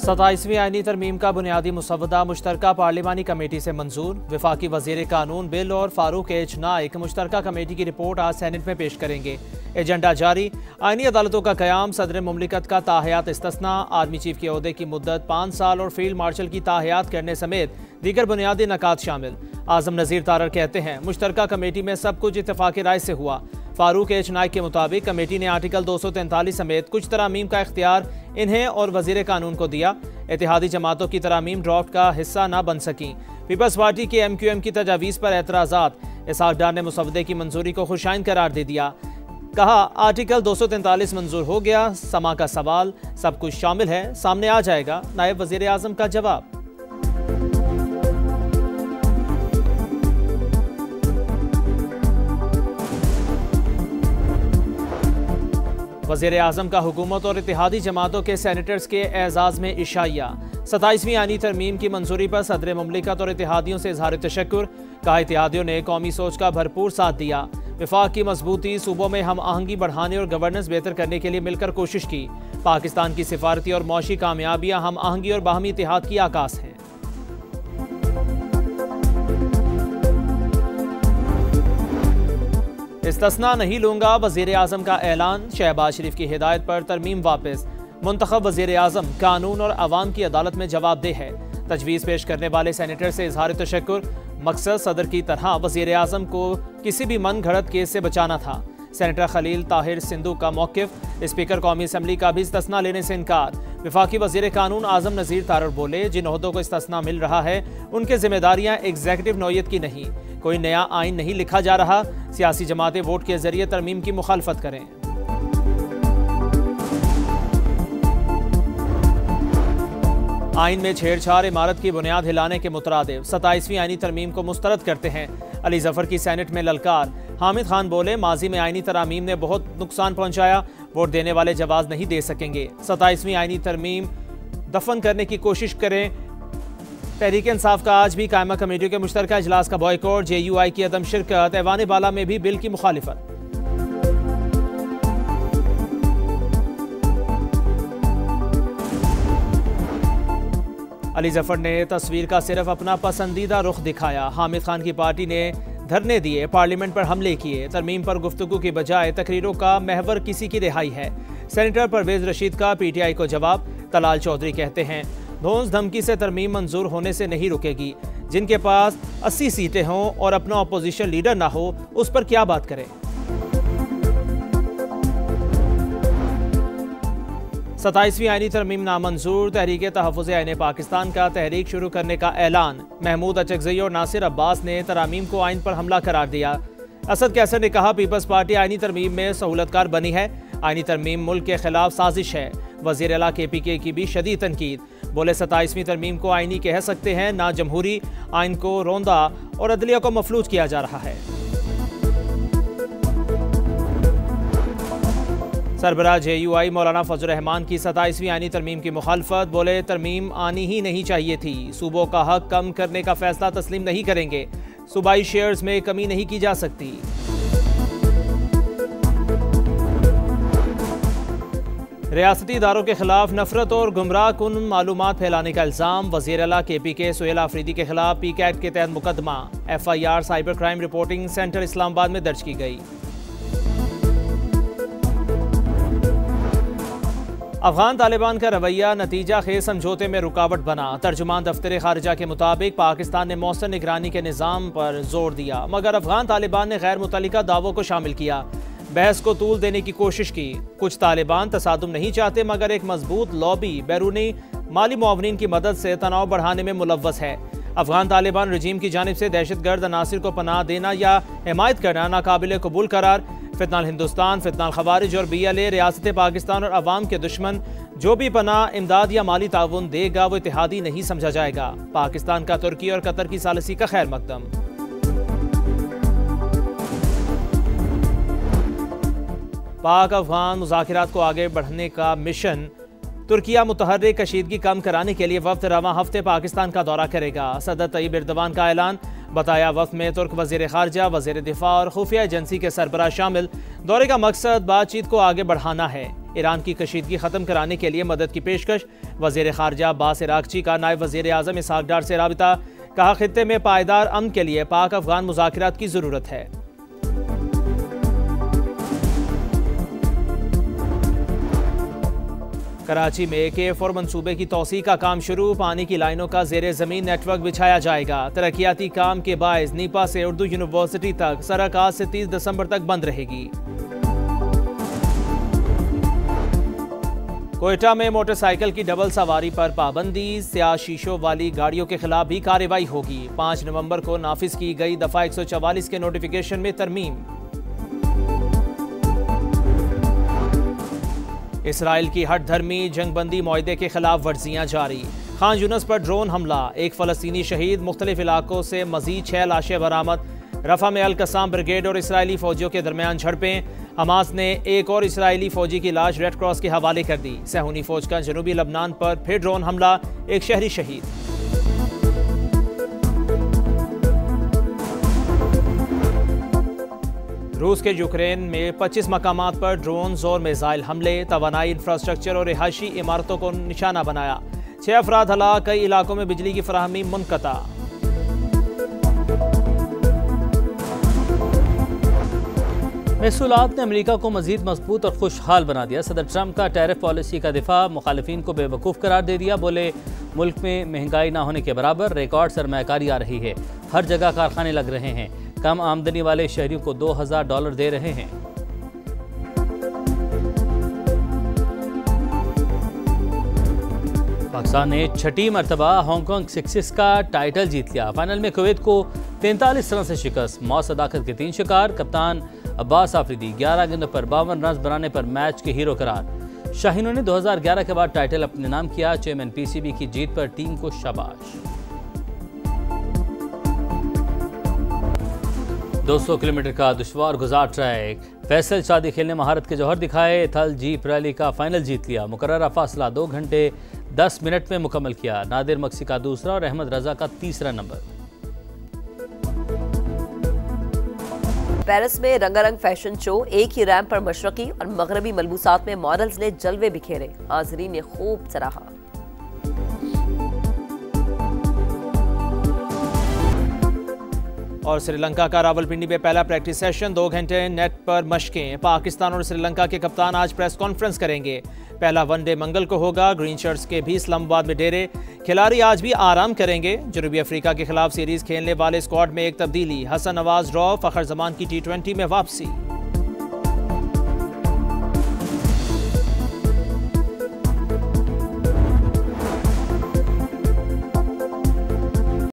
27वीं आईनी तरमीम का बुनियादी मुसवदा मुश्तरका पार्लिमानी कमेटी से मंजूर। वफाकी वजीर कानून बिल और फारूक एच नाइक मुश्तरका कमेटी की रिपोर्ट आज सेनेट में पेश करेंगे। एजेंडा जारी। आईनी अदालतों का क़याम, सदर मुमलिकत का ताहयात इस्तिस्ना, आर्मी चीफ के ओहदे की मुद्दत 5 साल और फील्ड मार्शल की ताहयात करने समेत दीगर बुनियादी नकात शामिल। आज़म नज़ीर तारर कहते हैं मुश्तरका कमेटी में सब कुछ इत्तफाक़ी राय से हुआ। फारूक एच नाइक के मुताबिक कमेटी ने आर्टिकल 243 समेत कुछ तरामीम का इख्तियार इन्हें और वजीर कानून को दिया। इत्तेहादी जमातों की तरामीम ड्राफ्ट का हिस्सा न बन सकी। पीपल्स पार्टी के MQM की तजावीज़ पर एतराज़ात। इसहाक डार ने मुसवदे की मंजूरी को खुशाइन करार दे दिया। कहा आर्टिकल 243 मंजूर हो गया। समा का सवाल सब कुछ शामिल है, सामने आ जाएगा। नायब वजीर आज़म का जवाब। वज़ीर आज़म का हुकूमत और इत्तेहादी जमातों के सेनेटर्स के एजाज़ में इशाइया। 27वीं आईनी तरमीम की मंजूरी पर सदर मुमलिकत और इत्तेहादियों से इज़हार तशक्कुर। कहा इत्तेहादियों ने कौमी सोच का भरपूर साथ दिया। वफाक की मजबूती, सूबों में हम आहंगी बढ़ाने और गवर्नेंस बेहतर करने के लिए मिलकर कोशिश की। पाकिस्तान की सिफारती और मौशी कामयाबियाँ हम आहंगी और बाहमी इत्तेहाद की आकाश हैं। इस्तिस्ना नहीं लूंगा, वज़ीर आज़म का ऐलान। शहबाज शरीफ की हिदायत पर तरमीम वापस। मुंतखब वज़ीर आज़म कानून और अवाम की अदालत में जवाबदेह है। तजवीज़ पेश करने वाले सेनेटर से इज़हार तशक्कुर। मकसद सदर की तरह वज़ीर आज़म को किसी भी मन घड़त केस से बचाना था। सेनेटर खलील ताहिर सिंधु का मौक़िफ़। स्पीकर कौमी असम्बली का भी इस्तिस्ना लेने से इनकार। वफाकी वज़ीर कानून आज़म नज़ीर तारर बोले जिन ओहदों को इस्तिस्ना मिल रहा है उनकी जिम्मेदारियाँ एग्जीक्यूटिव नौयत की नहीं। कोई नया आइन नहीं लिखा जा रहा। सियासी जमातें वोट के जरिए तरमीम की मुखालफत करें। आइन में छेड़छाड़ इमारत की बुनियाद हिलाने के मुतरादिफ। 27वीं आईनी तरमीम को मुस्तरद करते हैं। अली जफर की सेनेट में ललकार। हामिद खान बोले माजी में आईनी तरामीम ने बहुत नुकसान पहुंचाया, वोट देने वाले जवाब नहीं दे सकेंगे। 27वीं आईनी तरमीम दफन करने की कोशिश करें। तहरीक इंसाफ का आज भी कायमा कमेटियों के मुश्तरका इजलास का बॉयकॉट। JUI की अदम शिरकत। ऐवान बाला में भी बिल की मुखालिफत। अली जफर ने तस्वीर का सिर्फ अपना पसंदीदा रुख दिखाया। हामिद खान की पार्टी ने धरने दिए, पार्लियामेंट पर हमले किए। तरमीम पर गुफ्तगू की बजाय तकरीरों का महवर किसी की रिहाई है। सेनेटर परवेज रशीद का PTI को जवाब। तलाल चौधरी कहते हैं धौंस धमकी से तरमीम मंजूर होने से नहीं रुकेगी। जिनके पास 80 सीटें हों और अपना अपोजिशन लीडर ना हो उस पर क्या बात करें। 27वीं आईनी तरमीम नामंजूर। तहरीक तहफ़्फ़ुज़ आईन पाकिस्तान का तहरीक शुरू करने का ऐलान। महमूद अचकज़ई और नासिर अब्बास ने तरामीम को आइन पर हमला करार दिया। असद कैसर ने कहा पीपल्स पार्टी आईनी तरमीम में सहूलतकार बनी है। आईनी तरमीम मुल्क के खिलाफ साजिश है। वज़ीर आला KPK की भी शदीद तनकीद। बोले 27वीं तरमीम को आईनी कह सकते हैं ना, जमहूरी आइन को रोंदा और अदलिया को मफलूज किया जा रहा है। सरबराह JUI मौलाना फजल रहमान की 27वीं आईनी तरमीम की मुखालफत। बोले तरमीम आनी ही नहीं चाहिए थी। सूबों का हक कम करने का फैसला तस्लीम नहीं करेंगे। सूबाई शेयर्स में कमी नहीं की जा सकती। रियासती इदारों के खिलाफ नफरत और गुमराह कुन मालूमात फैलाने का इल्ज़ाम। वज़ीर आला KPK सुहेल आफरीदी के खिलाफ PCAT के तहत मुकदमा। FIR cyber crime reporting centre Islamabad में दर्ज की गई। अफगान तालिबान का रवैया नतीजा खेज समझौते में रुकावट बना। तर्जुमान दफ्तर खारिजा के मुताबिक पाकिस्तान ने मौसर निगरानी के निज़ाम पर जोर दिया, मगर अफगान तालिबान ने गैर मुतल्लिका दावों को शामिल किया। बहस को तूल देने की कोशिश की। कुछ तालिबान तसादुम नहीं चाहते, मगर एक मजबूत लॉबी बैरूनी माली मुआवनीन की मदद से तनाव बढ़ाने में मुलव्वस है। अफगान तालिबान रजीम की जानिब से दहशतगर्द अनासिर को पनाह देना या हिमायत करना नाकाबिल कबूल करार। फितनाल हिंदुस्तान, फितनाल खवारिज और BLA रियासत पाकिस्तान और अवाम के दुश्मन। जो भी पनाह, इमदाद या माली ताउन देगा वो इत्तेहादी नहीं समझा जाएगा। पाकिस्तान का तुर्की और कतर की सालिसी का खैर मकदम। पाक अफगान मुज़ाकिरात को आगे बढ़ने का मिशन। तुर्किया मुतहर्रिक कशीदगी कम कराने के लिए वफ्द रवां हफ्ते पाकिस्तान का दौरा करेगा। सदर तैयब एर्दोगान का ऐलान। बताया वफ्द में तुर्क वज़ीर ख़ारजा, वज़ीर दिफा और खुफिया एजेंसी के सरबराह शामिल। दौरे का मकसद बातचीत को आगे बढ़ाना है। ईरान की कशीदगी खत्म कराने के लिए मदद की पेशकश। वजीर खारजा अब्बास इराक़ची का नायब वजीर आज़म इसहाक डार से राबिता। कहा खित्ते में पायदार अमन के लिए पाक अफगान मुज़ाकरात की ज़रूरत है। कराची में K4 मंसूबे की तौसीक का काम शुरू। पानी की लाइनों का ज़ेरे ज़मीन नेटवर्क बिछाया जाएगा। तरक्याती काम के बायस नीपा से उर्दू यूनिवर्सिटी तक सड़क आज से 30 दिसंबर तक बंद रहेगी। कोयटा में मोटरसाइकिल की डबल सवारी पर पाबंदी। स्याह शीशों वाली गाड़ियों के खिलाफ भी कार्रवाई होगी। 5 नवंबर को नाफिज की गई दफा 144 के नोटिफिकेशन में तरमीम। इसराइल की हट धर्मी जंगबंदी मुआहदे के खिलाफ वर्जियां जारी। खान यूनस पर ड्रोन हमला, एक फ़लस्तीनी शहीद। मुख्तलिफ इलाकों से मजीद 6 लाशें बरामद। रफा में अल कसाम ब्रिगेड और इसराइली फौजियों के दरमियान झड़पें। हमास ने एक और इसराइली फौजी की लाश रेड क्रॉस के हवाले कर दी। सहूनी फौज का जनूबी लबनान पर फिर ड्रोन हमला, एक शहरी शहीद। रूस के यूक्रेन में 25 मकामात पर ड्रोन्स और मिसाइल हमले। तवानाई इंफ्रास्ट्रक्चर और रिहायशी इमारतों को निशाना बनाया। 6 अफराद हलाक, कई इलाकों में बिजली की फराहमी मुनक़ता। महसूलात ने अमेरिका को मजीद मजबूत और खुशहाल बना दिया। सदर ट्रंप का टैरिफ पॉलिसी का दिफा, मुखालिफिन को बेवकूफ़ करार दे दिया। बोले मुल्क में महंगाई ना होने के बराबर रिकॉर्ड सरमायाकारी आ रही है। हर जगह कारखाने लग रहे हैं। कम आमदनी वाले शहरियों को $2000 दे रहे हैं। पाकिस्तान ने 6ठी मरतबा हांगकांग सिक्सेस का टाइटल जीत लिया। फाइनल में कुवैत को 43 रन से शिकस्त। मौत सदाकत के 3 शिकार। कप्तान अब्बास आफरीदी 11 गेंदों पर 52 रन बनाने पर मैच के हीरो करार। शाहीनों ने 2011 के बाद टाइटल अपने नाम किया। चेयरमैन पीसीबी की जीत पर टीम को शाबाश। 200 किलोमीटर का दुश्वार गुजार ट्रैक। फैसल शादी खेलने महारत के जौहर दिखाए। थल जीप रैली का फाइनल जीत लिया। मुकर्ररा फासला 2 घंटे 10 मिनट में मुकम्मल किया। नादिर मक्सी का दूसरा और अहमद रजा का तीसरा नंबर। पेरिस में रंगारंग फैशन शो, एक ही रैंप पर मशरकी और मगरबी मलबूसात में मॉडल्स ने जलवे बिखेरे। हाज़रीन ने खूब सराहा। और श्रीलंका का रावलपिंडी में पहला प्रैक्टिस सेशन, 2 घंटे नेट पर मशकें। पाकिस्तान और श्रीलंका के कप्तान आज प्रेस कॉन्फ्रेंस करेंगे। पहला वनडे मंगल को होगा। ग्रीन शर्ट्स के भी इस्लामाबाद में डेरे। खिलाड़ी आज भी आराम करेंगे। जनूबी अफ्रीका के खिलाफ सीरीज खेलने वाले स्क्वाड में एक तब्दीली। हसन नवाज ड्रॉ, फखर जमान की T20 में वापसी।